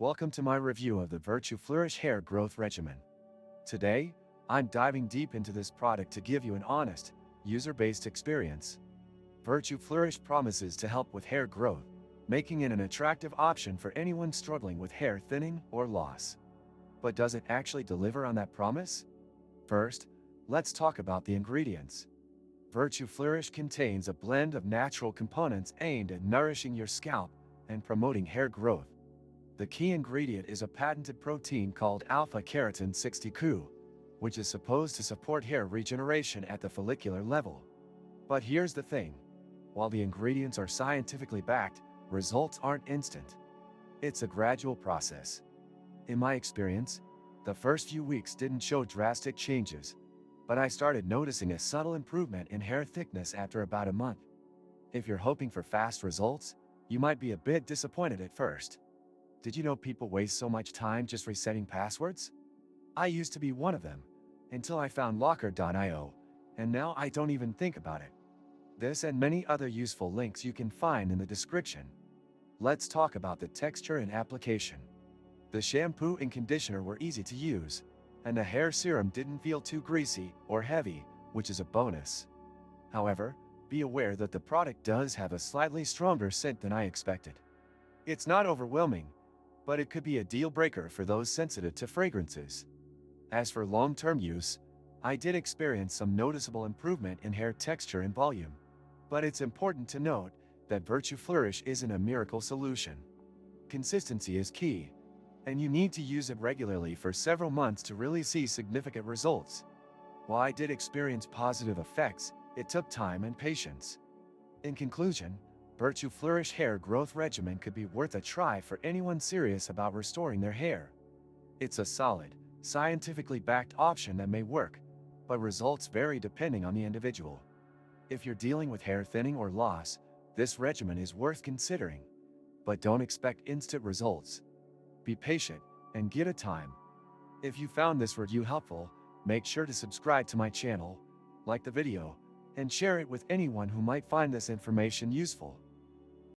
Welcome to my review of the Flourish Hair Growth Regimen. Today, I'm diving deep into this product to give you an honest, user-based experience. Flourish promises to help with hair growth, making it an attractive option for anyone struggling with hair thinning or loss. But does it actually deliver on that promise? First, let's talk about the ingredients. Flourish contains a blend of natural components aimed at nourishing your scalp and promoting hair growth. The key ingredient is a patented protein called alpha-keratin 60Q, which is supposed to support hair regeneration at the follicular level. But here's the thing. While the ingredients are scientifically backed, results aren't instant. It's a gradual process. In my experience, the first few weeks didn't show drastic changes, but I started noticing a subtle improvement in hair thickness after about a month. If you're hoping for fast results, you might be a bit disappointed at first. Did you know people waste so much time just resetting passwords? I used to be one of them, until I found locker.io, and now I don't even think about it. This and many other useful links you can find in the description. Let's talk about the texture and application. The shampoo and conditioner were easy to use, and the hair serum didn't feel too greasy or heavy, which is a bonus. However, be aware that the product does have a slightly stronger scent than I expected. It's not overwhelming, but it could be a deal breaker for those sensitive to fragrances. As for long-term use, I did experience some noticeable improvement in hair texture and volume. But it's important to note that Flourish isn't a miracle solution. Consistency is key, and you need to use it regularly for several months to really see significant results. While I did experience positive effects, it took time and patience. In conclusion, Flourish Hair Growth Regimen could be worth a try for anyone serious about restoring their hair. It's a solid, scientifically backed option that may work, but results vary depending on the individual. If you're dealing with hair thinning or loss, this regimen is worth considering. But don't expect instant results. Be patient and give it time. If you found this review helpful, make sure to subscribe to my channel, like the video, and share it with anyone who might find this information useful.